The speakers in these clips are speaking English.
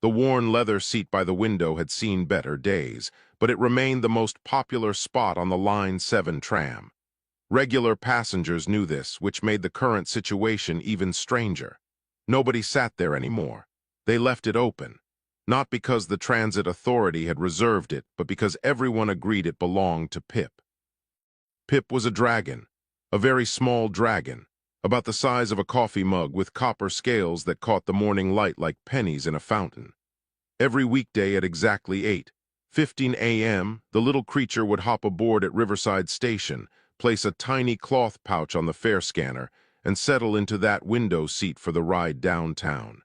The worn leather seat by the window had seen better days, but it remained the most popular spot on the Line 7 tram. Regular passengers knew this, which made the current situation even stranger. Nobody sat there anymore. They left it open. Not because the transit authority had reserved it, but because everyone agreed it belonged to Pip. Pip was a dragon, a very small dragon, about the size of a coffee mug with copper scales that caught the morning light like pennies in a fountain. Every weekday at exactly 8:15 a.m., the little creature would hop aboard at Riverside Station, place a tiny cloth pouch on the fare scanner, and settle into that window seat for the ride downtown.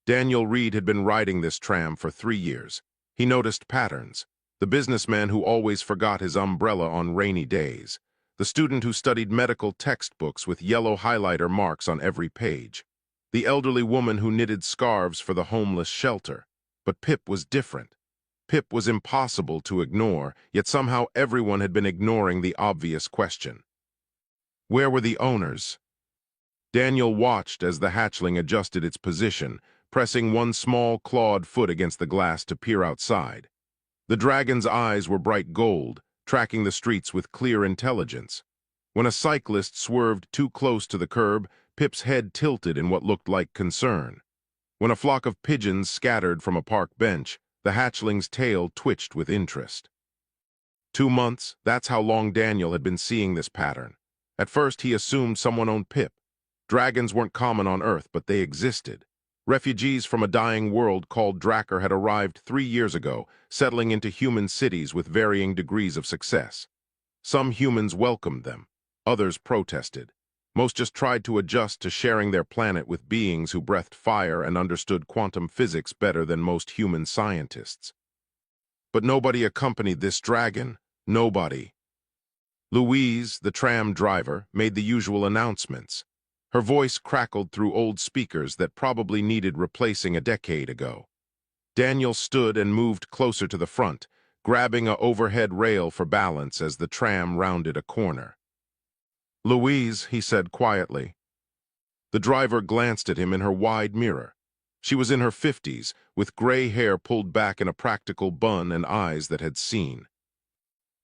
Daniel Reed had been riding this tram for 3 years. He noticed patterns. The businessman who always forgot his umbrella on rainy days. The student who studied medical textbooks with yellow highlighter marks on every page. The elderly woman who knitted scarves for the homeless shelter. But Pip was different. Pip was impossible to ignore, yet somehow everyone had been ignoring the obvious question. Where were the owners? Daniel watched as the hatchling adjusted its position, pressing one small clawed foot against the glass to peer outside. The dragon's eyes were bright gold, tracking the streets with clear intelligence. When a cyclist swerved too close to the curb, Pip's head tilted in what looked like concern. When a flock of pigeons scattered from a park bench, the hatchling's tail twitched with interest. 2 months, that's how long Daniel had been seeing this pattern. At first, he assumed someone owned Pip. Dragons weren't common on Earth, but they existed. Refugees from a dying world called Drakkar had arrived 3 years ago, settling into human cities with varying degrees of success. Some humans welcomed them. Others protested. Most just tried to adjust to sharing their planet with beings who breathed fire and understood quantum physics better than most human scientists. But nobody accompanied this dragon. Nobody. Louise, the tram driver, made the usual announcements. Her voice crackled through old speakers that probably needed replacing a decade ago. Daniel stood and moved closer to the front, grabbing a overhead rail for balance as the tram rounded a corner. "Louise," he said quietly. The driver glanced at him in her wide mirror. She was in her 50s, with gray hair pulled back in a practical bun and eyes that had seen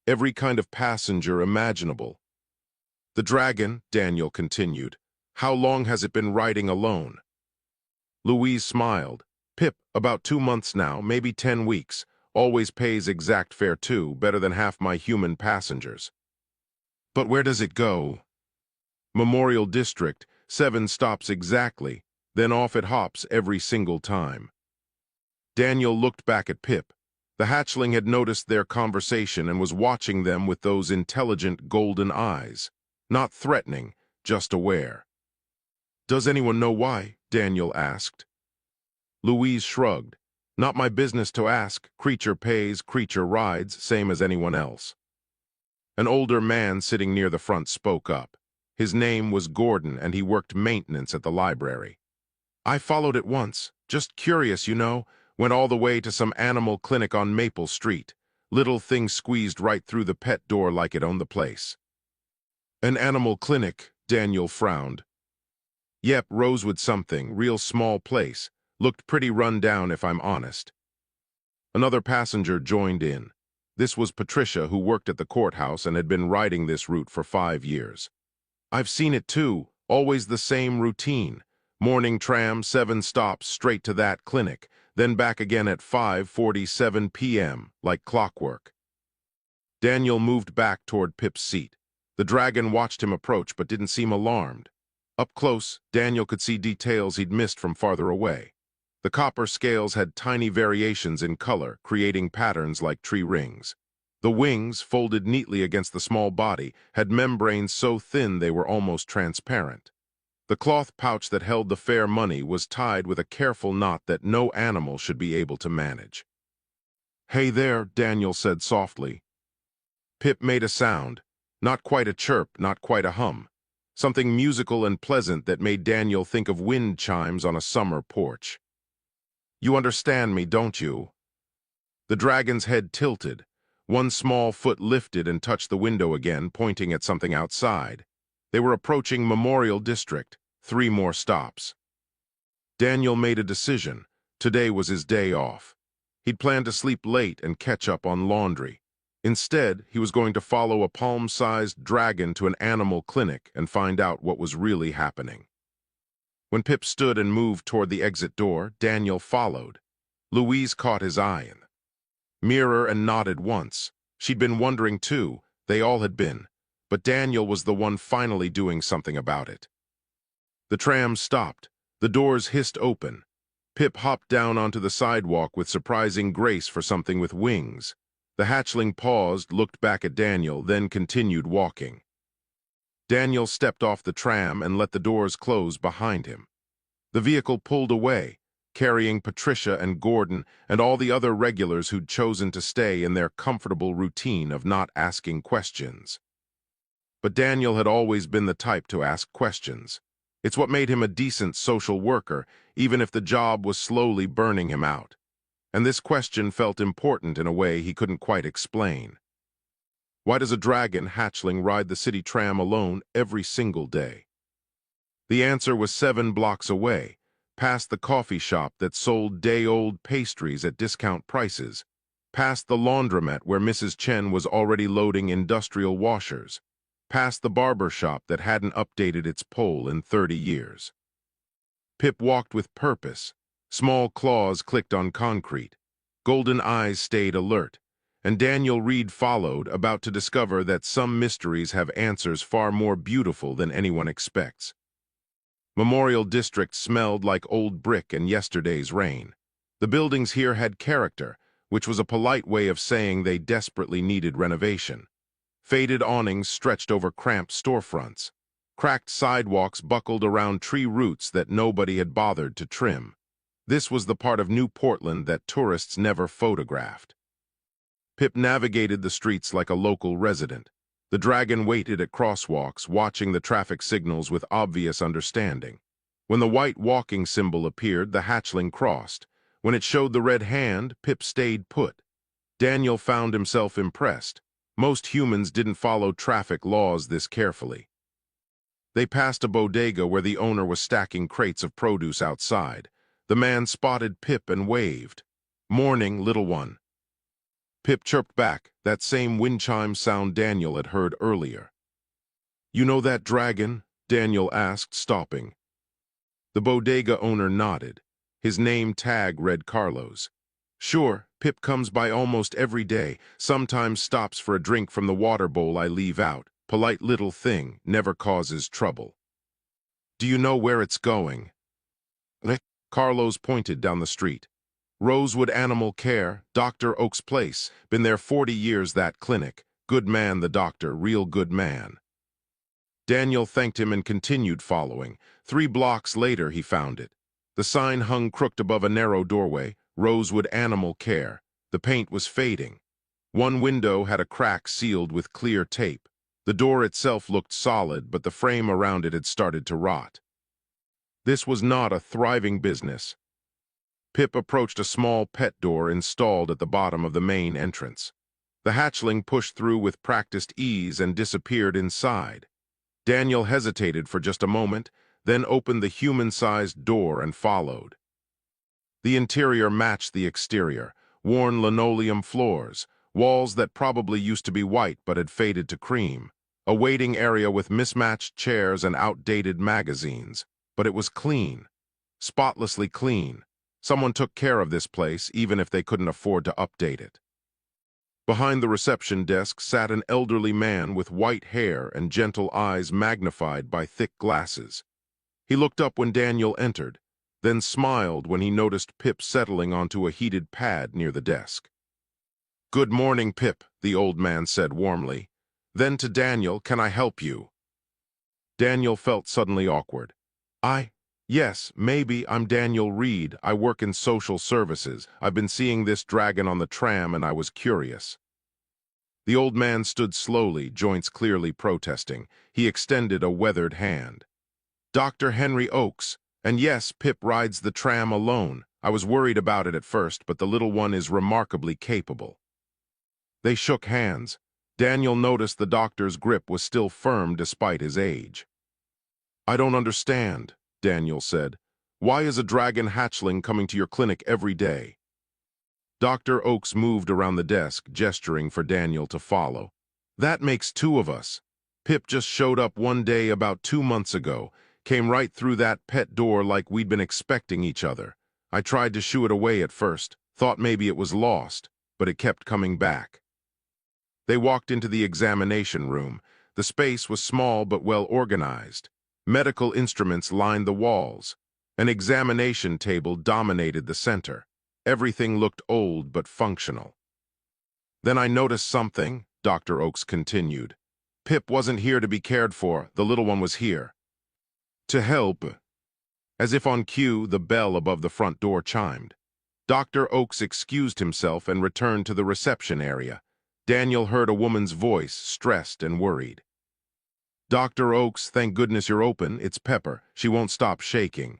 every kind of passenger imaginable. "The dragon," Daniel continued. "How long has it been riding alone?" Louise smiled. "Pip, about 2 months now, maybe 10 weeks. Always pays exact fare too, better than half my human passengers." "But where does it go?" "Memorial District, 7 stops exactly, then off it hops every single time." Daniel looked back at Pip. The hatchling had noticed their conversation and was watching them with those intelligent golden eyes. Not threatening, just aware. "Does anyone know why?" Daniel asked. Louise shrugged. "Not my business to ask. Creature pays, creature rides, same as anyone else." An older man sitting near the front spoke up. His name was Gordon, and he worked maintenance at the library. "I followed it once. Just curious, you know. Went all the way to some animal clinic on Maple Street. Little thing squeezed right through the pet door like it owned the place." "An animal clinic," Daniel frowned. "Yep, Rosewood something, real small place. Looked pretty run down if I'm honest." Another passenger joined in. This was Patricia, who worked at the courthouse and had been riding this route for 5 years. "I've seen it too, always the same routine. Morning tram, 7 stops, straight to that clinic, then back again at 5:47 p.m., like clockwork." Daniel moved back toward Pip's seat. The dragon watched him approach but didn't seem alarmed. Up close, Daniel could see details he'd missed from farther away. The copper scales had tiny variations in color, creating patterns like tree rings. The wings, folded neatly against the small body, had membranes so thin they were almost transparent. The cloth pouch that held the fair money was tied with a careful knot that no animal should be able to manage. "Hey there," Daniel said softly. Pip made a sound. Not quite a chirp, not quite a hum. Something musical and pleasant that made Daniel think of wind chimes on a summer porch. "You understand me, don't you?" The dragon's head tilted. One small foot lifted and touched the window again, pointing at something outside. They were approaching Memorial District, 3 more stops. Daniel made a decision. Today was his day off. He'd planned to sleep late and catch up on laundry. Instead, he was going to follow a palm-sized dragon to an animal clinic and find out what was really happening. When Pip stood and moved toward the exit door, Daniel followed. Louise caught his eye and mirror and nodded once. She'd been wondering too. They all had been. But Daniel was the one finally doing something about it. The tram stopped. The doors hissed open. Pip hopped down onto the sidewalk with surprising grace for something with wings. The hatchling paused, looked back at Daniel, then continued walking. Daniel stepped off the tram and let the doors close behind him. The vehicle pulled away, carrying Patricia and Gordon and all the other regulars who'd chosen to stay in their comfortable routine of not asking questions. But Daniel had always been the type to ask questions. It's what made him a decent social worker, even if the job was slowly burning him out. And this question felt important in a way he couldn't quite explain. Why does a dragon hatchling ride the city tram alone every single day? The answer was 7 blocks away, past the coffee shop that sold day-old pastries at discount prices, past the laundromat where Mrs. Chen was already loading industrial washers, past the barber shop that hadn't updated its pole in 30 years. Pip walked with purpose. Small claws clicked on concrete. Golden eyes stayed alert. And Daniel Reed followed, about to discover that some mysteries have answers far more beautiful than anyone expects. Memorial District smelled like old brick and yesterday's rain. The buildings here had character, which was a polite way of saying they desperately needed renovation. Faded awnings stretched over cramped storefronts. Cracked sidewalks buckled around tree roots that nobody had bothered to trim. This was the part of New Portland that tourists never photographed. Pip navigated the streets like a local resident. The dragon waited at crosswalks, watching the traffic signals with obvious understanding. When the white walking symbol appeared, the hatchling crossed. When it showed the red hand, Pip stayed put. Daniel found himself impressed. Most humans didn't follow traffic laws this carefully. They passed a bodega where the owner was stacking crates of produce outside. The man spotted Pip and waved. "Morning, little one." Pip chirped back, that same wind chime sound Daniel had heard earlier. "You know that dragon?" Daniel asked, stopping. The bodega owner nodded. His name tag read Carlos. "Sure, Pip comes by almost every day, sometimes stops for a drink from the water bowl I leave out. Polite little thing, never causes trouble." "Do you know where it's going?" Carlos pointed down the street. "Rosewood Animal Care, Dr. Oak's place. Been there 40 years, that clinic. Good man, the doctor, real good man." Daniel thanked him and continued following. 3 blocks later, he found it. The sign hung crooked above a narrow doorway, Rosewood Animal Care. The paint was fading. One window had a crack sealed with clear tape. The door itself looked solid, but the frame around it had started to rot. This was not a thriving business. Pip approached a small pet door installed at the bottom of the main entrance. The hatchling pushed through with practiced ease and disappeared inside. Daniel hesitated for just a moment, then opened the human-sized door and followed. The interior matched the exterior, worn linoleum floors, walls that probably used to be white but had faded to cream, a waiting area with mismatched chairs and outdated magazines. But it was clean, spotlessly clean. Someone took care of this place, even if they couldn't afford to update it. Behind the reception desk sat an elderly man with white hair and gentle eyes magnified by thick glasses. He looked up when Daniel entered, then smiled when he noticed Pip settling onto a heated pad near the desk. "Good morning, Pip," the old man said warmly. Then to Daniel, "Can I help you?" Daniel felt suddenly awkward. Yes, maybe, I'm Daniel Reed. I work in social services. I've been seeing this dragon on the tram and I was curious." The old man stood slowly, joints clearly protesting. He extended a weathered hand. "Dr. Henry Oakes, and yes, Pip rides the tram alone. I was worried about it at first, but the little one is remarkably capable." They shook hands. Daniel noticed the doctor's grip was still firm despite his age. "I don't understand," Daniel said. Why is a dragon hatchling coming to your clinic every day? Dr. Oaks moved around the desk, gesturing for Daniel to follow. That makes two of us. Pip just showed up one day about 2 months ago, came right through that pet door like we'd been expecting each other. I tried to shoo it away at first, thought maybe it was lost, but it kept coming back. They walked into the examination room. The space was small but well organized. Medical instruments lined the walls. An examination table dominated the center. Everything looked old but functional. Then I noticed something, Dr. Oaks continued. Pip wasn't here to be cared for, the little one was here. To help. As if on cue, the bell above the front door chimed. Dr. Oaks excused himself and returned to the reception area. Daniel heard a woman's voice, stressed and worried. Dr. Oaks, thank goodness you're open. It's Pepper. She won't stop shaking.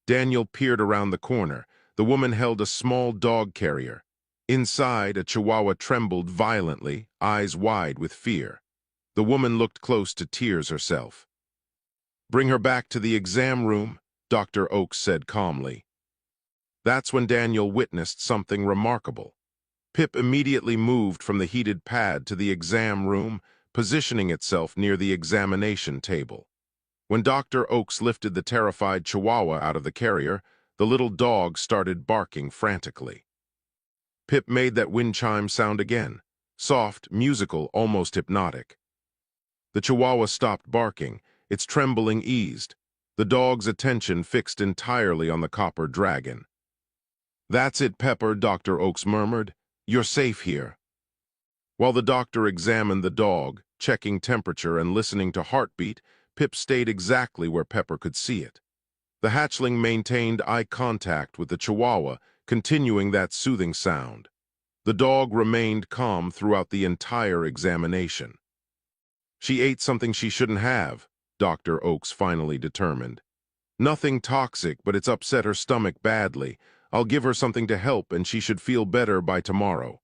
Daniel peered around the corner. The woman held a small dog carrier. Inside, a chihuahua trembled violently, eyes wide with fear. The woman looked close to tears herself. Bring her back to the exam room, Dr. Oaks said calmly. That's when Daniel witnessed something remarkable. Pip immediately moved from the heated pad to the exam room, positioning itself near the examination table. When Dr. Oaks lifted the terrified chihuahua out of the carrier, the little dog started barking frantically. Pip made that wind chime sound again, soft, musical, almost hypnotic. The chihuahua stopped barking, its trembling eased, the dog's attention fixed entirely on the copper dragon. That's it, Pepper, Dr. Oaks murmured. You're safe here. While the doctor examined the dog, checking temperature and listening to heartbeat, Pip stayed exactly where Pepper could see it. The hatchling maintained eye contact with the chihuahua, continuing that soothing sound. The dog remained calm throughout the entire examination. She ate something she shouldn't have, Dr. Oaks finally determined. Nothing toxic, but it's upset her stomach badly. I'll give her something to help and she should feel better by tomorrow.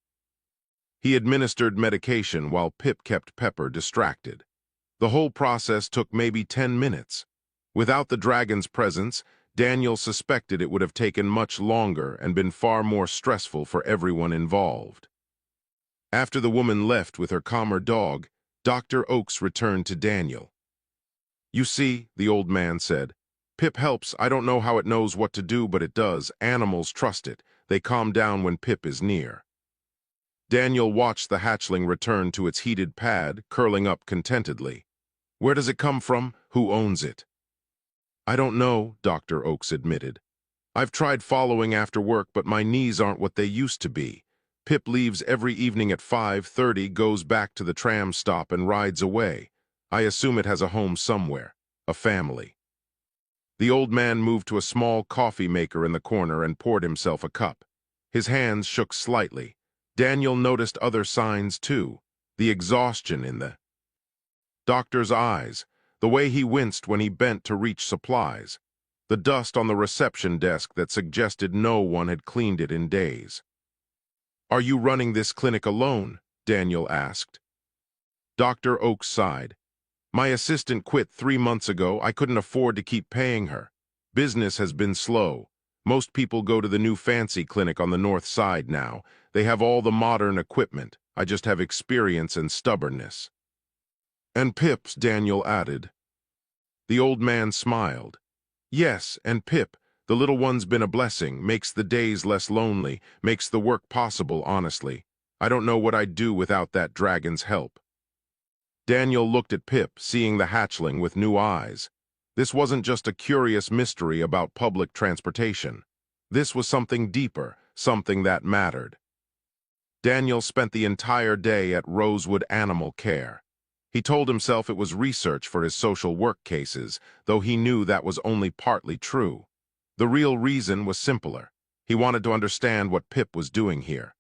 He administered medication while Pip kept Pepper distracted. The whole process took maybe 10 minutes. Without the dragon's presence, Daniel suspected it would have taken much longer and been far more stressful for everyone involved. After the woman left with her calmer dog, Dr. Oaks returned to Daniel. You see, the old man said, Pip helps. I don't know how it knows what to do, but it does. Animals trust it. They calm down when Pip is near. Daniel watched the hatchling return to its heated pad, curling up contentedly. Where does it come from? Who owns it? I don't know, Dr. Oaks admitted. I've tried following after work, but my knees aren't what they used to be. Pip leaves every evening at 5:30, goes back to the tram stop and rides away. I assume it has a home somewhere, a family. The old man moved to a small coffee maker in the corner and poured himself a cup. His hands shook slightly. Daniel noticed other signs too, the exhaustion in the doctor's eyes, the way he winced when he bent to reach supplies, the dust on the reception desk that suggested no one had cleaned it in days. Are you running this clinic alone? Daniel asked. Dr. Oaks sighed. My assistant quit 3 months ago. I couldn't afford to keep paying her. Business has been slow. Most people go to the new fancy clinic on the north side now. They have all the modern equipment. I just have experience and stubbornness. And Pip's, Daniel added. The old man smiled. Yes, and Pip, the little one's been a blessing, makes the days less lonely, makes the work possible, honestly. I don't know what I'd do without that dragon's help. Daniel looked at Pip, seeing the hatchling with new eyes. This wasn't just a curious mystery about public transportation. This was something deeper, something that mattered. Daniel spent the entire day at Rosewood Animal Care. He told himself it was research for his social work cases, though he knew that was only partly true. The real reason was simpler. He wanted to understand what Pip was doing here.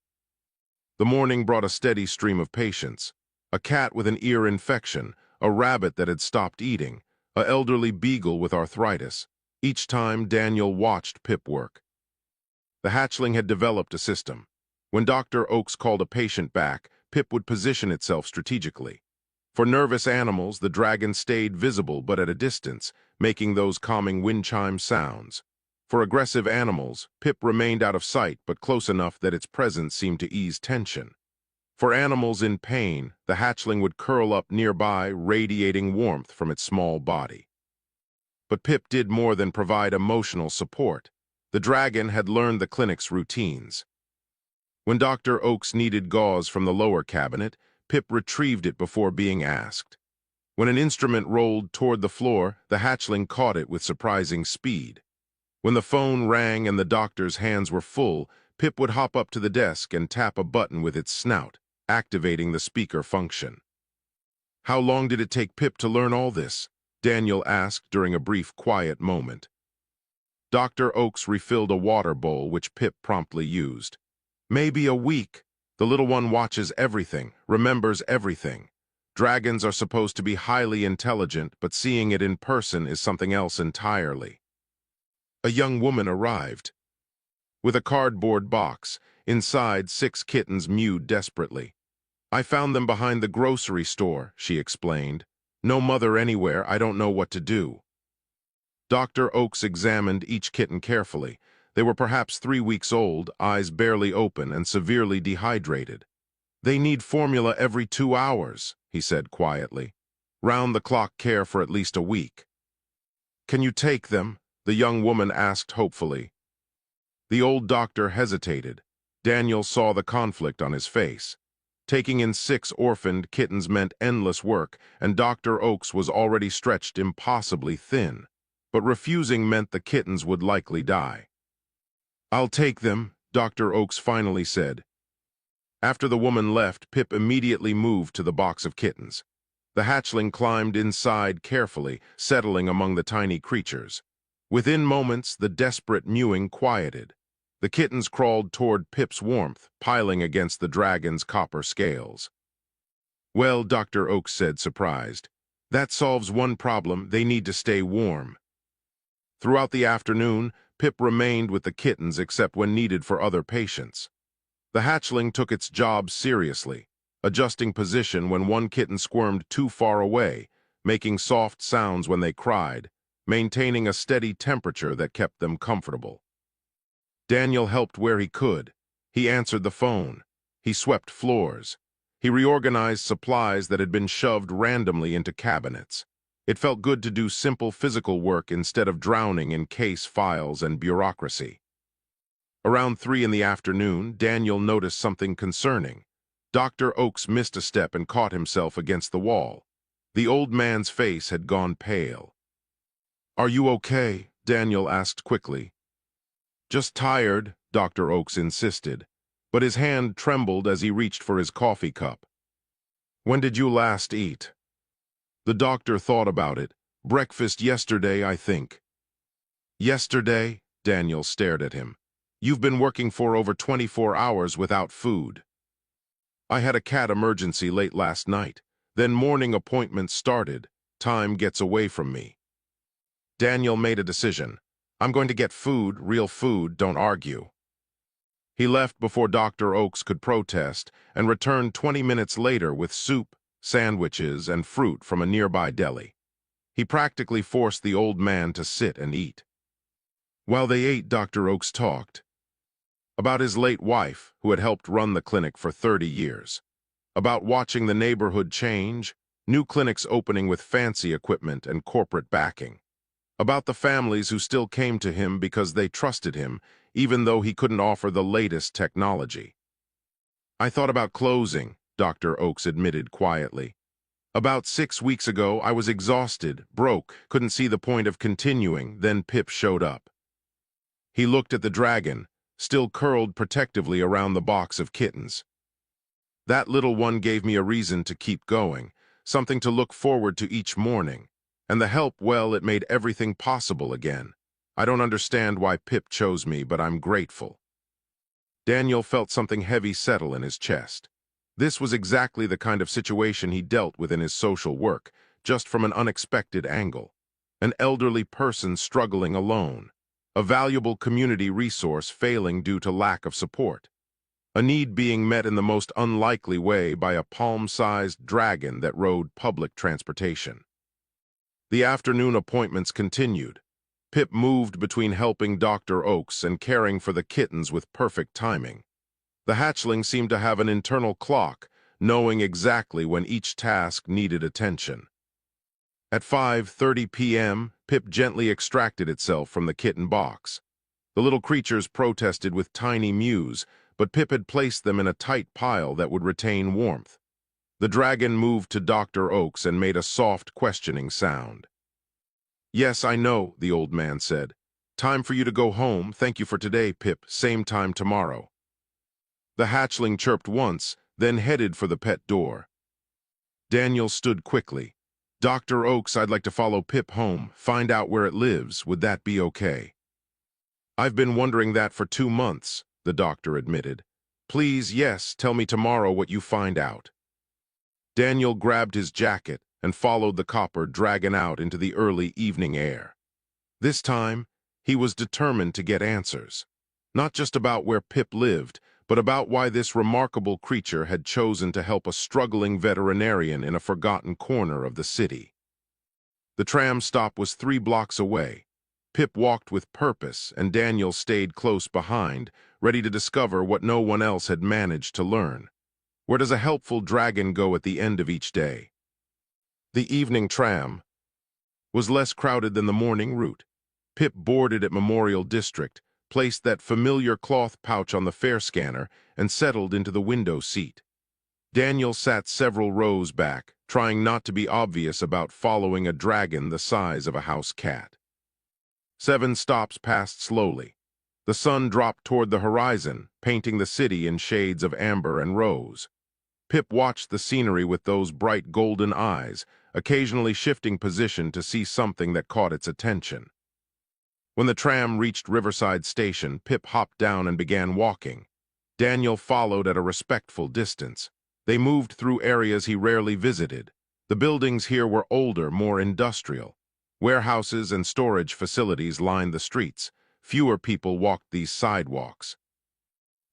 The morning brought a steady stream of patients. A cat with an ear infection, a rabbit that had stopped eating, an elderly beagle with arthritis. Each time, Daniel watched Pip work. The hatchling had developed a system. When Dr. Oaks called a patient back, Pip would position itself strategically. For nervous animals, the dragon stayed visible but at a distance, making those calming wind chime sounds. For aggressive animals, Pip remained out of sight but close enough that its presence seemed to ease tension. For animals in pain, the hatchling would curl up nearby, radiating warmth from its small body. But Pip did more than provide emotional support. The dragon had learned the clinic's routines. When Dr. Oaks needed gauze from the lower cabinet, Pip retrieved it before being asked. When an instrument rolled toward the floor, the hatchling caught it with surprising speed. When the phone rang and the doctor's hands were full, Pip would hop up to the desk and tap a button with its snout, activating the speaker function. How long did it take Pip to learn all this? Daniel asked during a brief quiet moment. Dr. Oaks refilled a water bowl, which Pip promptly used. Maybe a week. The little one watches everything, remembers everything. Dragons are supposed to be highly intelligent, but seeing it in person is something else entirely. A young woman arrived. With a cardboard box, inside 6 kittens mewed desperately. I found them behind the grocery store, she explained. No mother anywhere, I don't know what to do. Dr. Oaks examined each kitten carefully. They were perhaps 3 weeks old, eyes barely open and severely dehydrated. They need formula every 2 hours, he said quietly. Round-the-clock care for at least a week. Can you take them? The young woman asked hopefully. The old doctor hesitated. Daniel saw the conflict on his face. Taking in 6 orphaned kittens meant endless work, and Dr. Oaks was already stretched impossibly thin. But refusing meant the kittens would likely die. I'll take them, Dr. Oaks finally said. After the woman left, Pip immediately moved to the box of kittens. The hatchling climbed inside carefully, settling among the tiny creatures. Within moments, the desperate mewing quieted. The kittens crawled toward Pip's warmth, piling against the dragon's copper scales. Well, Dr. Oaks said, surprised. That solves one problem, they need to stay warm. Throughout the afternoon, Pip remained with the kittens except when needed for other patients. The hatchling took its job seriously, adjusting position when one kitten squirmed too far away, making soft sounds when they cried, maintaining a steady temperature that kept them comfortable. Daniel helped where he could. He answered the phone. He swept floors. He reorganized supplies that had been shoved randomly into cabinets. It felt good to do simple physical work instead of drowning in case files and bureaucracy. Around 3 in the afternoon, Daniel noticed something concerning. Dr. Oaks missed a step and caught himself against the wall. The old man's face had gone pale. Are you okay? Daniel asked quickly. Just tired, Dr. Oaks insisted, but his hand trembled as he reached for his coffee cup. When did you last eat? The doctor thought about it. Breakfast yesterday, I think. Yesterday? Daniel stared at him. You've been working for over 24 hours without food. I had a cat emergency late last night. Then morning appointments started. Time gets away from me. Daniel made a decision. I'm going to get food, real food, don't argue. He left before Dr. Oaks could protest and returned 20 minutes later with soup, sandwiches, and fruit from a nearby deli. He practically forced the old man to sit and eat. While they ate, Dr. Oaks talked about his late wife, who had helped run the clinic for 30 years, about watching the neighborhood change, new clinics opening with fancy equipment and corporate backing, about the families who still came to him because they trusted him, even though he couldn't offer the latest technology. I thought about closing, Dr. Oaks admitted quietly. About 6 weeks ago, I was exhausted, broke, couldn't see the point of continuing, then Pip showed up. He looked at the dragon, still curled protectively around the box of kittens. That little one gave me a reason to keep going, something to look forward to each morning. And the help, well, it made everything possible again. I don't understand why Pip chose me, but I'm grateful. Daniel felt something heavy settle in his chest. This was exactly the kind of situation he dealt with in his social work, just from an unexpected angle. An elderly person struggling alone. A valuable community resource failing due to lack of support. a need being met in the most unlikely way by a palm-sized dragon that rode public transportation. The afternoon appointments continued. Pip moved between helping Dr. Oaks and caring for the kittens with perfect timing. The hatchling seemed to have an internal clock, knowing exactly when each task needed attention. At 5:30 p.m., Pip gently extracted itself from the kitten box. The little creatures protested with tiny mews, but Pip had placed them in a tight pile that would retain warmth. The dragon moved to Dr. Oaks and made a soft, questioning sound. "Yes, I know," the old man said. "Time for you to go home. Thank you for today, Pip. Same time tomorrow." The hatchling chirped once, then headed for the pet door. Daniel stood quickly. "Dr. Oaks, I'd like to follow Pip home, find out where it lives. Would that be okay?" "I've been wondering that for 2 months," the doctor admitted. "Please, yes, tell me tomorrow what you find out." Daniel grabbed his jacket and followed the copper dragon out into the early evening air. This time, he was determined to get answers. Not just about where Pip lived, but about why this remarkable creature had chosen to help a struggling veterinarian in a forgotten corner of the city. The tram stop was 3 blocks away. Pip walked with purpose, and Daniel stayed close behind, ready to discover what no one else had managed to learn. Where does a helpful dragon go at the end of each day? The evening tram was less crowded than the morning route. Pip boarded at Memorial District, placed that familiar cloth pouch on the fare scanner, and settled into the window seat. Daniel sat several rows back, trying not to be obvious about following a dragon the size of a house cat. 7 stops passed slowly. The sun dropped toward the horizon, painting the city in shades of amber and rose. Pip watched the scenery with those bright golden eyes, occasionally shifting position to see something that caught its attention. When the tram reached Riverside Station, Pip hopped down and began walking. Daniel followed at a respectful distance. They moved through areas he rarely visited. The buildings here were older, more industrial. Warehouses and storage facilities lined the streets. Fewer people walked these sidewalks.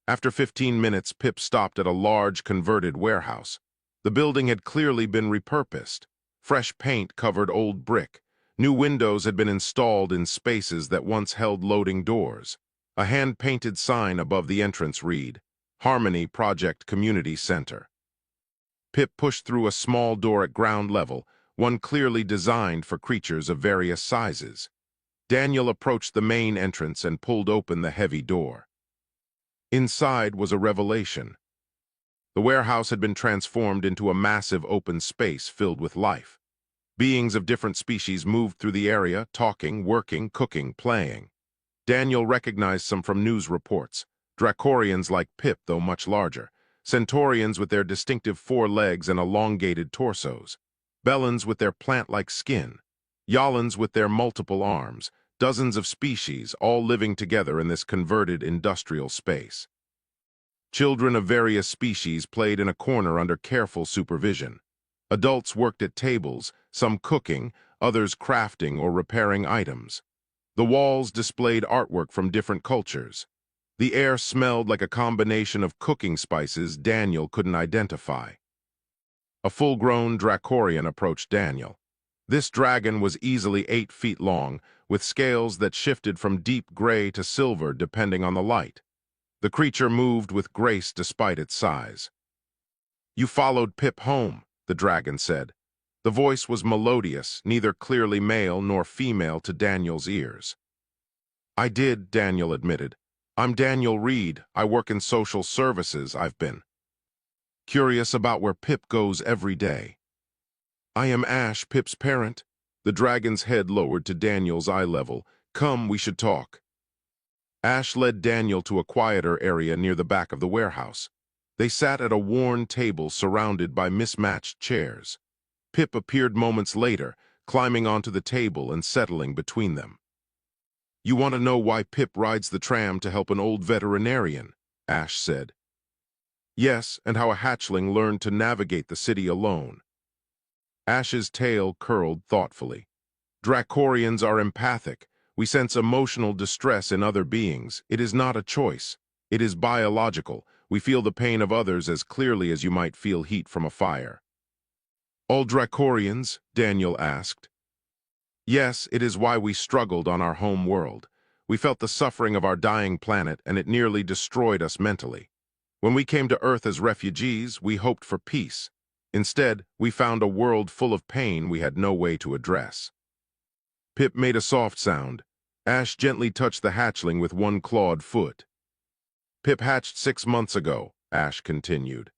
After 15 minutes, Pip stopped at a large converted warehouse. The building had clearly been repurposed. Fresh paint covered old brick. New windows had been installed in spaces that once held loading doors. A hand-painted sign above the entrance read, "Harmony Project Community Center." Pip pushed through a small door at ground level, one clearly designed for creatures of various sizes. Daniel approached the main entrance and pulled open the heavy door. Inside was a revelation. The warehouse had been transformed into a massive open space filled with life. Beings of different species moved through the area, talking, working, cooking, playing. Daniel recognized some from news reports. Dracorians like Pip, though much larger. Centaurians with their distinctive 4 legs and elongated torsos. Bellans with their plant-like skin. Yalans with their multiple arms. Dozens of species, all living together in this converted industrial space. Children of various species played in a corner under careful supervision. Adults worked at tables, some cooking, others crafting or repairing items. The walls displayed artwork from different cultures. The air smelled like a combination of cooking spices Daniel couldn't identify. A full-grown Dracorian approached Daniel. This dragon was easily 8 feet long, with scales that shifted from deep gray to silver depending on the light. The creature moved with grace despite its size. "You followed Pip home," the dragon said. The voice was melodious, neither clearly male nor female to Daniel's ears. "I did," Daniel admitted. "I'm Daniel Reed. I work in social services. I've been curious about where Pip goes every day." "I am Ash, Pip's parent." The dragon's head lowered to Daniel's eye level. "Come, we should talk." Ash led Daniel to a quieter area near the back of the warehouse. They sat at a worn table surrounded by mismatched chairs. Pip appeared moments later, climbing onto the table and settling between them. "You want to know why Pip rides the tram to help an old veterinarian?" Ash said. "Yes, and how a hatchling learned to navigate the city alone." Ash's tail curled thoughtfully. "Dracorians are empathic. We sense emotional distress in other beings. It is not a choice. It is biological. We feel the pain of others as clearly as you might feel heat from a fire. All Dracorians? Daniel asked. Yes, it is why we struggled on our home world. We felt the suffering of our dying planet, and it nearly destroyed us mentally. When we came to Earth as refugees, we hoped for peace. Instead, we found a world full of pain we had no way to address. Pip made a soft sound. Ash gently touched the hatchling with one clawed foot. Pip hatched 6 months ago, Ash continued.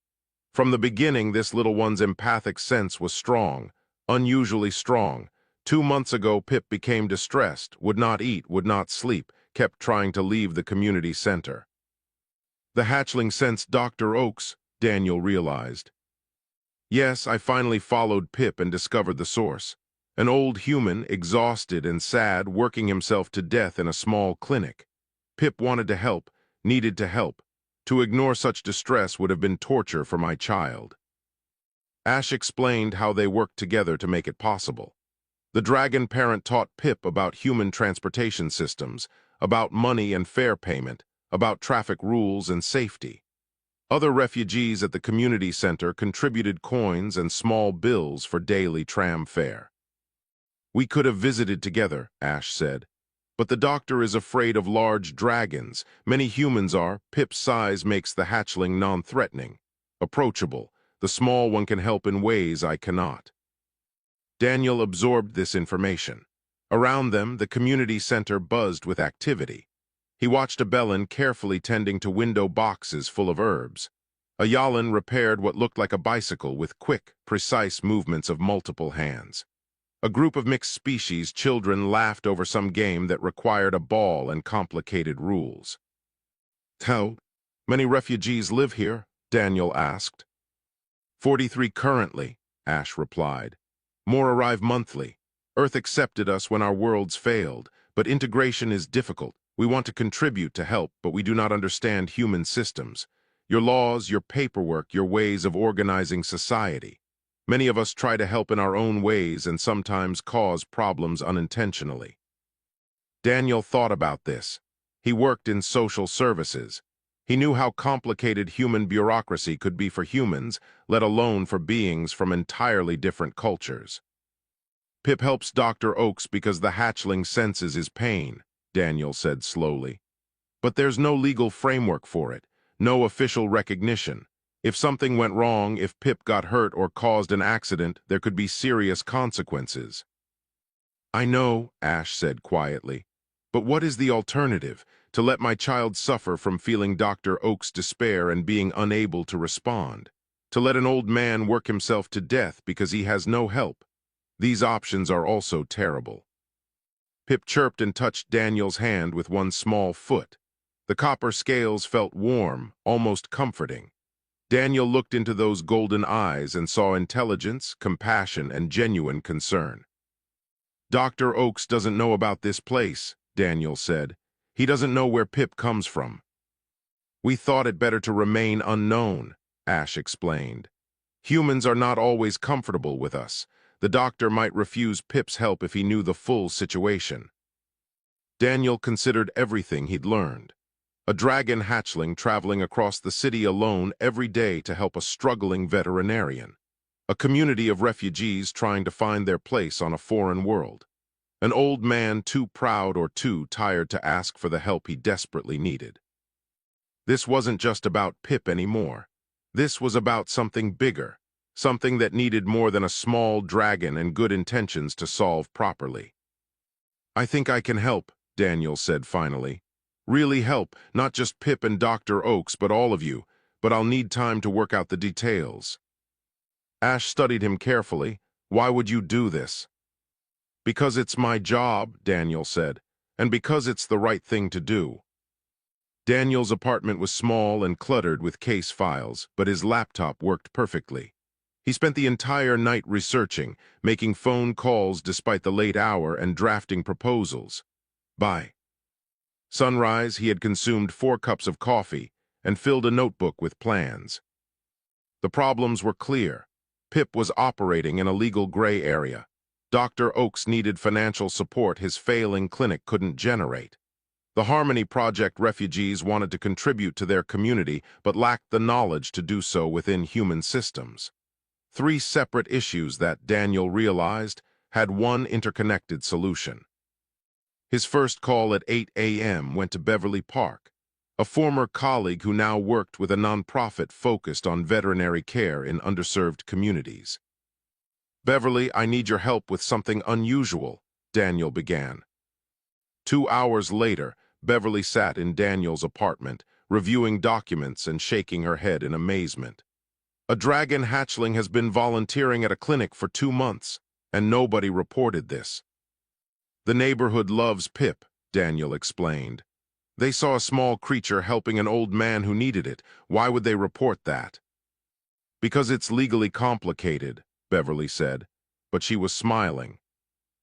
From the beginning, this little one's empathic sense was strong, unusually strong. 2 months ago, Pip became distressed, would not eat, would not sleep, kept trying to leave the community center. The hatchling sensed Dr. Oaks, Daniel realized. Yes, I finally followed Pip and discovered the source. An old human, exhausted and sad, working himself to death in a small clinic. Pip wanted to help, needed to help. To ignore such distress would have been torture for my child. Ash explained how they worked together to make it possible. The dragon parent taught Pip about human transportation systems, about money and fare payment, about traffic rules and safety. Other refugees at the community center contributed coins and small bills for daily tram fare. We could have visited together, Ash said. But the doctor is afraid of large dragons. Many humans are. Pip's size makes the hatchling non-threatening, approachable. The small one can help in ways I cannot. Daniel absorbed this information. Around them, the community center buzzed with activity. He watched a Bellin carefully tending to window boxes full of herbs. A Yalin repaired what looked like a bicycle with quick, precise movements of multiple hands. A group of mixed species children laughed over some game that required a ball and complicated rules. How many refugees live here? Daniel asked. 43 currently, Ash replied. More arrive monthly. Earth accepted us when our worlds failed, but integration is difficult. We want to contribute to help, but we do not understand human systems. Your laws, your paperwork, your ways of organizing society. Many of us try to help in our own ways and sometimes cause problems unintentionally. Daniel thought about this. He worked in social services. He knew how complicated human bureaucracy could be for humans, let alone for beings from entirely different cultures. Pip helps Dr. Oaks because the hatchling senses his pain, Daniel said slowly. But there's no legal framework for it, no official recognition. If something went wrong, if Pip got hurt or caused an accident, there could be serious consequences. I know, Ash said quietly. But what is the alternative? To let my child suffer from feeling Dr. Oak's despair and being unable to respond? To let an old man work himself to death because he has no help? These options are also terrible. Pip chirped and touched Daniel's hand with one small foot. The copper scales felt warm, almost comforting. Daniel looked into those golden eyes and saw intelligence, compassion, and genuine concern. Dr. Oaks doesn't know about this place, Daniel said. He doesn't know where Pip comes from. We thought it better to remain unknown, Ash explained. Humans are not always comfortable with us. The doctor might refuse Pip's help if he knew the full situation. Daniel considered everything he'd learned. A dragon hatchling traveling across the city alone every day to help a struggling veterinarian. A community of refugees trying to find their place on a foreign world. An old man too proud or too tired to ask for the help he desperately needed. This wasn't just about Pip anymore. This was about something bigger, something that needed more than a small dragon and good intentions to solve properly. I think I can help, Daniel said finally. Really help, not just Pip and Dr. Oaks, but all of you, but I'll need time to work out the details. Ash studied him carefully. Why would you do this? Because it's my job, Daniel said, and because it's the right thing to do. Daniel's apartment was small and cluttered with case files, but his laptop worked perfectly. He spent the entire night researching, making phone calls despite the late hour and drafting proposals. By sunrise, he had consumed 4 cups of coffee and filled a notebook with plans. The problems were clear. Pip was operating in a legal gray area. Dr. Oaks needed financial support his failing clinic couldn't generate. The Harmony Project refugees wanted to contribute to their community but lacked the knowledge to do so within human systems. Three separate issues that Daniel realized had one interconnected solution. His first call at 8 a.m. went to Beverly Park, a former colleague who now worked with a nonprofit focused on veterinary care in underserved communities. "Beverly, I need your help with something unusual," Daniel began. 2 hours later, Beverly sat in Daniel's apartment, reviewing documents and shaking her head in amazement. "A dragon hatchling has been volunteering at a clinic for 2 months, and nobody reported this." "The neighborhood loves Pip," Daniel explained. "They saw a small creature helping an old man who needed it. Why would they report that?" "Because it's legally complicated," Beverly said, but she was smiling.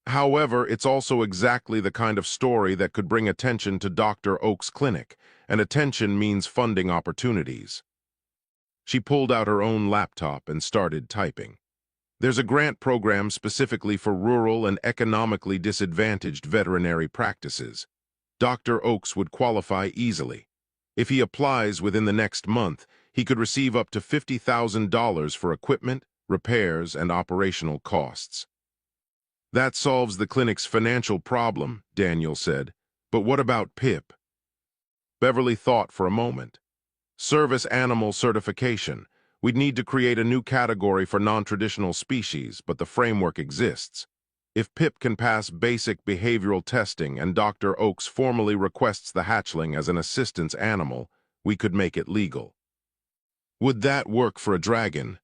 "However, it's also exactly the kind of story that could bring attention to Dr. Oak's clinic, and attention means funding opportunities." She pulled out her own laptop and started typing. "There's a grant program specifically for rural and economically disadvantaged veterinary practices. Dr. Oakes would qualify easily. If he applies within the next month, he could receive up to $50,000 for equipment, repairs, and operational costs." "That solves the clinic's financial problem," Daniel said. "But what about Pip?" Beverly thought for a moment. "Service animal certification. We'd need to create a new category for non-traditional species, but the framework exists. If Pip can pass basic behavioral testing and Dr. Oakes formally requests the hatchling as an assistance animal, we could make it legal." "Would that work for a dragon?"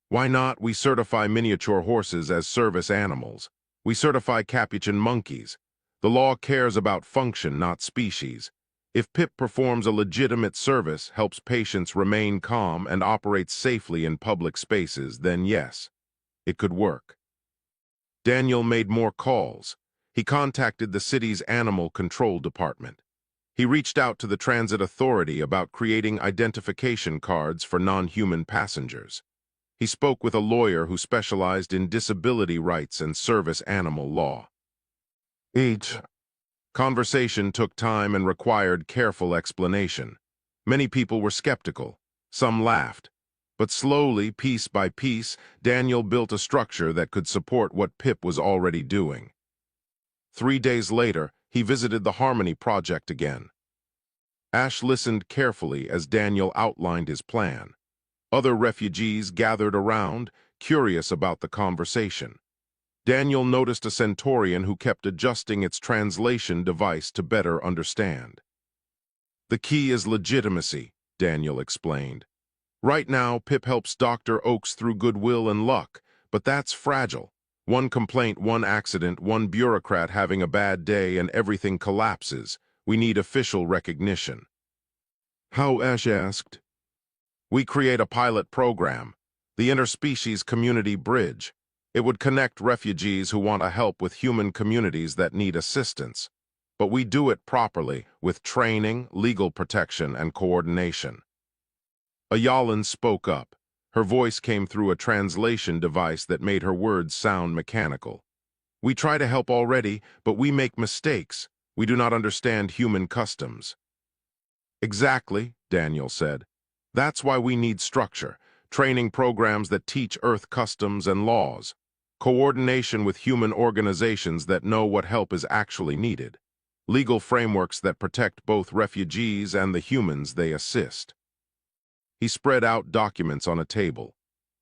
"Why not? We certify miniature horses as service animals. We certify capuchin monkeys. The law cares about function, not species. If Pip performs a legitimate service, helps patients remain calm, and operates safely in public spaces, then yes, it could work." Daniel made more calls. He contacted the city's animal control department. He reached out to the transit authority about creating identification cards for non-human passengers. He spoke with a lawyer who specialized in disability rights and service animal law. Each conversation took time and required careful explanation. Many people were skeptical. Some laughed. But slowly, piece by piece, Daniel built a structure that could support what Pip was already doing. 3 days later, he visited the Harmony Project again. Ash listened carefully as Daniel outlined his plan. Other refugees gathered around, curious about the conversation. Daniel noticed a Centaurian who kept adjusting its translation device to better understand. "The key is legitimacy," Daniel explained. "Right now, Pip helps Dr. Oakes through goodwill and luck, but that's fragile. One complaint, one accident, one bureaucrat having a bad day, and everything collapses. We need official recognition." "How?" Ash asked. "We create a pilot program, the Interspecies Community Bridge. It would connect refugees who want to help with human communities that need assistance. But we do it properly, with training, legal protection, and coordination." Ayalin spoke up. Her voice came through a translation device that made her words sound mechanical. "We try to help already, but we make mistakes. We do not understand human customs." "Exactly," Daniel said. "That's why we need structure, training programs that teach Earth customs and laws, coordination with human organizations that know what help is actually needed, legal frameworks that protect both refugees and the humans they assist." He spread out documents on a table.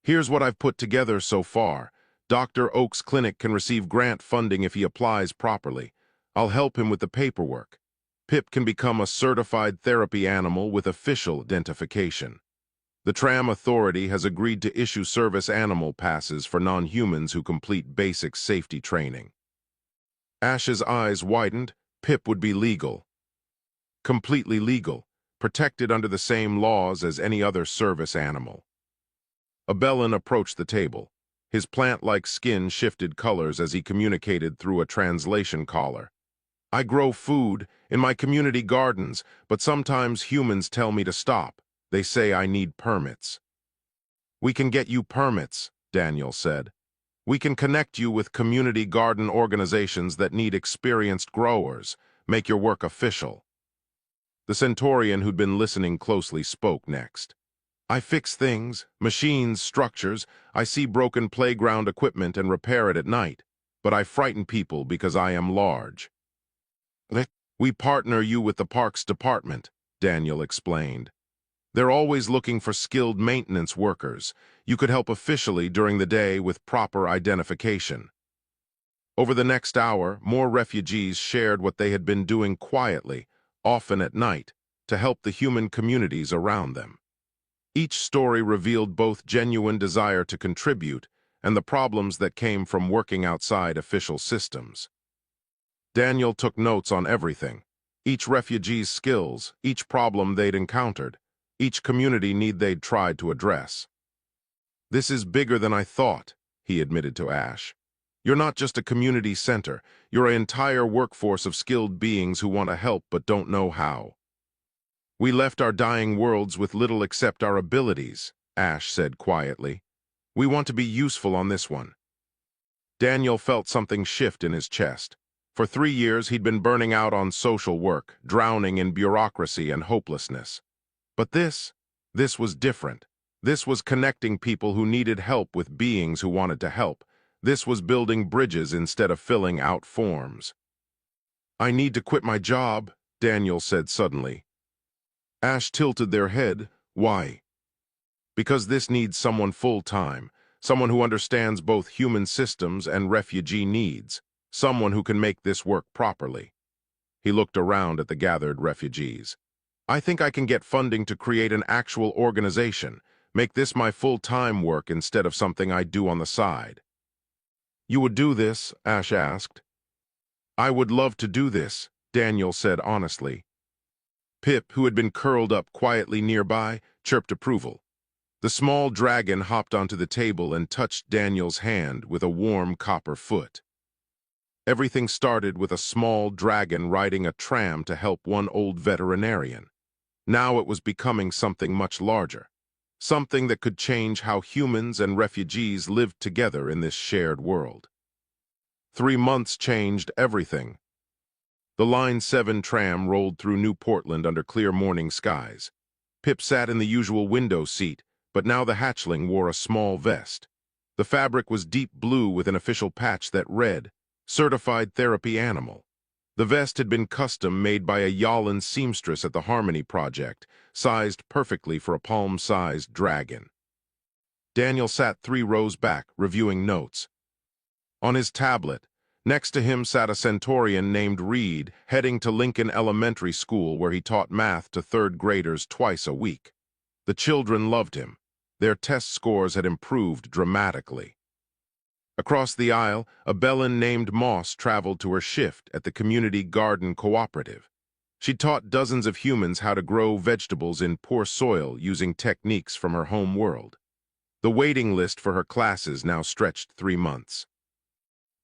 "Here's what I've put together so far. Dr. Oak's clinic can receive grant funding if he applies properly. I'll help him with the paperwork. Pip can become a certified therapy animal with official identification. The Tram Authority has agreed to issue service animal passes for non-humans who complete basic safety training." Ash's eyes widened. Pip would be legal. Completely legal, protected under the same laws as any other service animal. Abelin approached the table. His plant-like skin shifted colors as he communicated through a translation collar. "I grow food in my community gardens, but sometimes humans tell me to stop. They say I need permits." "We can get you permits," Daniel said. "We can connect you with community garden organizations that need experienced growers. make your work official. The Centaurian who'd been listening closely spoke next. I fix things, machines, structures. I see broken playground equipment and repair it at night. But I frighten people because I am large. We partner you with the Parks Department, Daniel explained. They're always looking for skilled maintenance workers. You could help officially during the day with proper identification. Over the next hour, more refugees shared what they had been doing quietly, often at night, to help the human communities around them. Each story revealed both genuine desire to contribute and the problems that came from working outside official systems. Daniel took notes on everything: each refugee's skills, each problem they'd encountered, each community need they'd tried to address. This is bigger than I thought, he admitted to Ash. You're not just a community center, you're an entire workforce of skilled beings who want to help but don't know how. We left our dying worlds with little except our abilities, Ash said quietly. We want to be useful on this one. Daniel felt something shift in his chest. For 3 years, he'd been burning out on social work, drowning in bureaucracy and hopelessness. But this was different. This was connecting people who needed help with beings who wanted to help. This was building bridges instead of filling out forms. I need to quit my job, Daniel said suddenly. Ash tilted their head. Why? Because this needs someone full-time, someone who understands both human systems and refugee needs, someone who can make this work properly. He looked around at the gathered refugees. I think I can get funding to create an actual organization, make this my full-time work instead of something I do on the side. You would do this? Ash asked. I would love to do this, Daniel said honestly. Pip, who had been curled up quietly nearby, chirped approval. The small dragon hopped onto the table and touched Daniel's hand with a warm copper foot. Everything started with a small dragon riding a tram to help one old veterinarian. Now it was becoming something much larger, something that could change how humans and refugees lived together in this shared world. 3 months changed everything. The Line 7 tram rolled through New Portland under clear morning skies. Pip sat in the usual window seat, but now the hatchling wore a small vest. The fabric was deep blue with an official patch that read, Certified Therapy Animal. The vest had been custom-made by a Yallen seamstress at the Harmony Project, sized perfectly for a palm-sized dragon. Daniel sat 3 rows back, reviewing notes. On his tablet, next to him sat a Centaurian named Reed, heading to Lincoln Elementary School where he taught math to 3rd graders twice a week. The children loved him. Their test scores had improved dramatically. Across the aisle, a Bellin named Moss traveled to her shift at the Community Garden Cooperative. She taught dozens of humans how to grow vegetables in poor soil using techniques from her home world. The waiting list for her classes now stretched 3 months.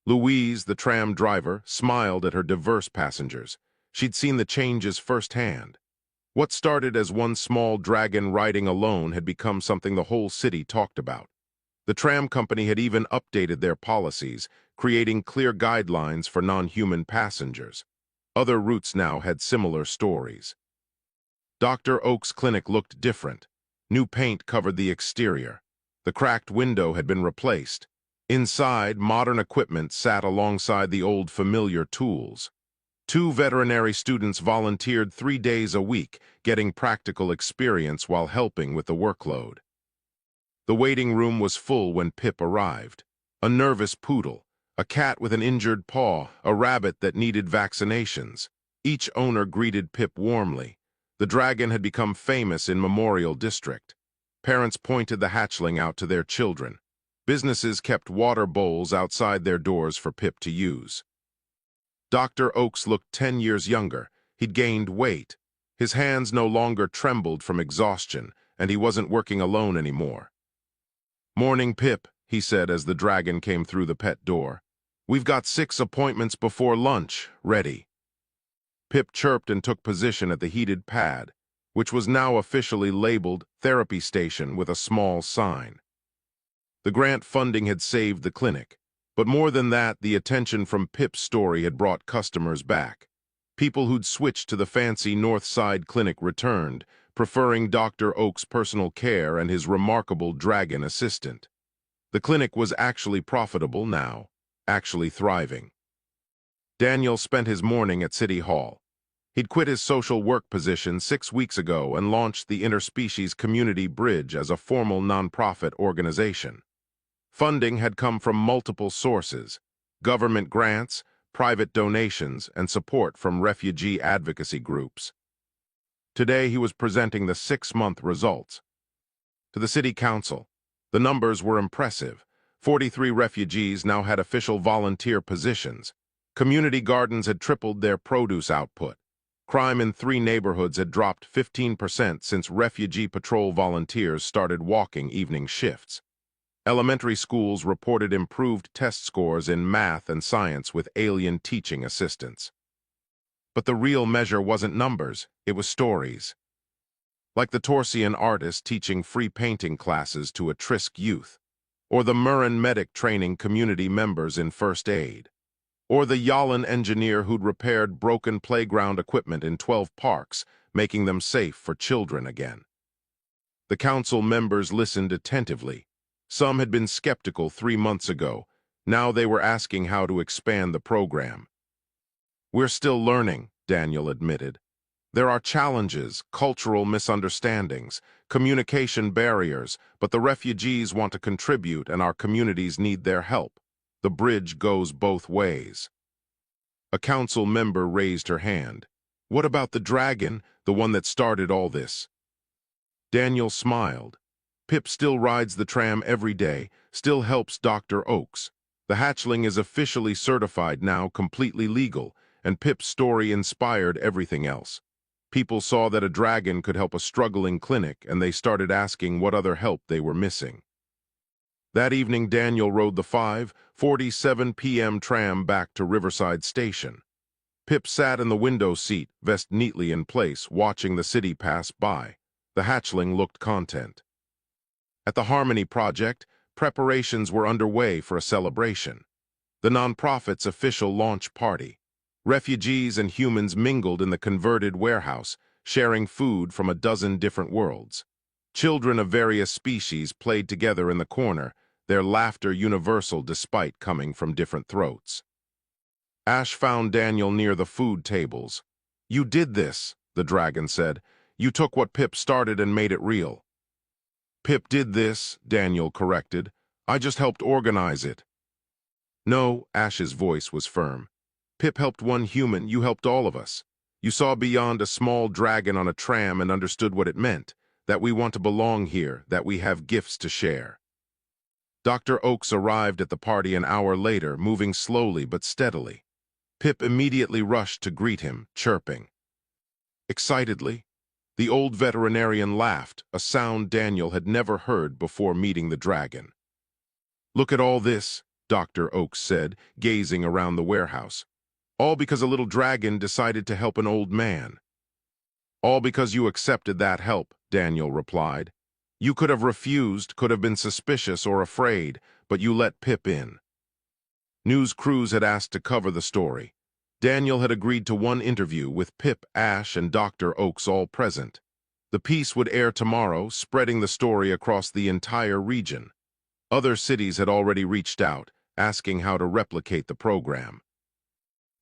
Louise, the tram driver, smiled at her diverse passengers. She'd seen the changes firsthand. What started as one small dragon riding alone had become something the whole city talked about. The tram company had even updated their policies, creating clear guidelines for non-human passengers. Other routes now had similar stories. Dr. Oak's clinic looked different. New paint covered the exterior. The cracked window had been replaced. Inside, modern equipment sat alongside the old familiar tools. 2 veterinary students volunteered 3 days a week, getting practical experience while helping with the workload. The waiting room was full when Pip arrived. A nervous poodle, a cat with an injured paw, a rabbit that needed vaccinations. Each owner greeted Pip warmly. The dragon had become famous in Memorial District. Parents pointed the hatchling out to their children. Businesses kept water bowls outside their doors for Pip to use. Dr. Oakes looked 10 years younger. He'd gained weight. His hands no longer trembled from exhaustion, and he wasn't working alone anymore. Morning, Pip, he said as the dragon came through the pet door. We've got 6 appointments before lunch, ready. Pip chirped and took position at the heated pad, which was now officially labeled Therapy Station with a small sign. The grant funding had saved the clinic, but more than that, the attention from Pip's story had brought customers back. People who'd switched to the fancy North Side clinic returned, preferring Dr. Oak's personal care and his remarkable dragon assistant. The clinic was actually profitable now, actually thriving. Daniel spent his morning at City Hall. He'd quit his social work position 6 weeks ago and launched the Interspecies Community Bridge as a formal nonprofit organization. Funding had come from multiple sources: government grants, private donations, and support from refugee advocacy groups. Today he was presenting the 6-month results to the city council. The numbers were impressive. 43 refugees now had official volunteer positions. Community gardens had tripled their produce output. Crime in 3 neighborhoods had dropped 15% since refugee patrol volunteers started walking evening shifts. Elementary schools reported improved test scores in math and science with alien teaching assistants. But the real measure wasn't numbers, it was stories. Like the Torsian artist teaching free painting classes to at-risk youth, or the Murren medic training community members in first aid, or the Yalin engineer who'd repaired broken playground equipment in 12 parks, making them safe for children again. The council members listened attentively. Some had been skeptical 3 months ago. Now they were asking how to expand the program. "We're still learning," Daniel admitted. "There are challenges, cultural misunderstandings, communication barriers, but the refugees want to contribute and our communities need their help. The bridge goes both ways." A council member raised her hand. "What about the dragon, the one that started all this?" Daniel smiled. "Pip still rides the tram every day, still helps Dr. Oakes. The hatchling is officially certified now, completely legal, and Pip's story inspired everything else. People saw that a dragon could help a struggling clinic, and they started asking what other help they were missing." That evening, Daniel rode the 5:47 p.m. tram back to Riverside Station. Pip sat in the window seat, vest neatly in place, watching the city pass by. The hatchling looked content. At the Harmony Project, preparations were underway for a celebration. The nonprofit's official launch party. Refugees and humans mingled in the converted warehouse, sharing food from a dozen different worlds. Children of various species played together in the corner, their laughter universal despite coming from different throats. Ash found Daniel near the food tables. "You did this," the dragon said. "You took what Pip started and made it real." "Pip did this," Daniel corrected. "I just helped organize it." "No," Ash's voice was firm. "Pip helped one human, you helped all of us. You saw beyond a small dragon on a tram and understood what it meant, that we want to belong here, that we have gifts to share." Dr. Oakes arrived at the party an hour later, moving slowly but steadily. Pip immediately rushed to greet him, chirping. Excitedly, the old veterinarian laughed, a sound Daniel had never heard before meeting the dragon. "Look at all this," Dr. Oakes said, gazing around the warehouse. "All because a little dragon decided to help an old man." "All because you accepted that help," Daniel replied. "You could have refused, could have been suspicious or afraid, but you let Pip in." News crews had asked to cover the story. Daniel had agreed to one interview with Pip, Ash, and Dr. Oakes all present. The piece would air tomorrow, spreading the story across the entire region. Other cities had already reached out, asking how to replicate the program.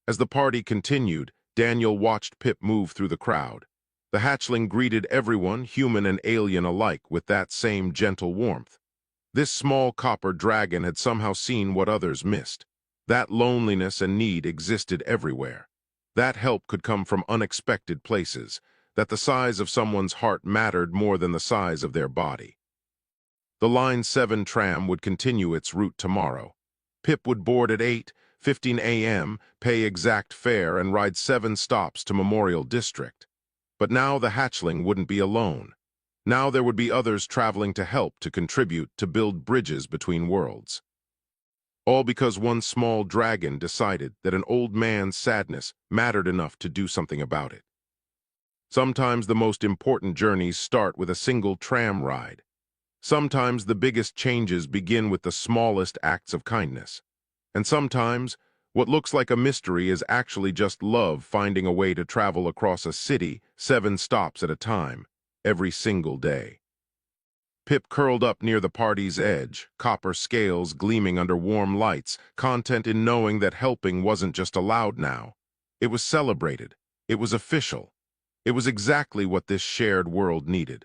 As the party continued, Daniel watched Pip move through the crowd. The hatchling greeted everyone, human and alien alike, with that same gentle warmth. This small copper dragon had somehow seen what others missed. That loneliness and need existed everywhere. That help could come from unexpected places, that the size of someone's heart mattered more than the size of their body. The Line 7 tram would continue its route tomorrow. Pip would board at 8:15 a.m., pay exact fare, and ride 7 stops to Memorial District. But now the hatchling wouldn't be alone. Now there would be others traveling to help, to contribute, to build bridges between worlds. All because one small dragon decided that an old man's sadness mattered enough to do something about it. Sometimes the most important journeys start with a single tram ride. Sometimes the biggest changes begin with the smallest acts of kindness. And sometimes What looks like a mystery is actually just love finding a way to travel across a city 7 stops at a time, every single day. Pip curled up near the party's edge, copper scales gleaming under warm lights, content in knowing that helping wasn't just allowed now. It was celebrated. It was official. It was exactly what this shared world needed.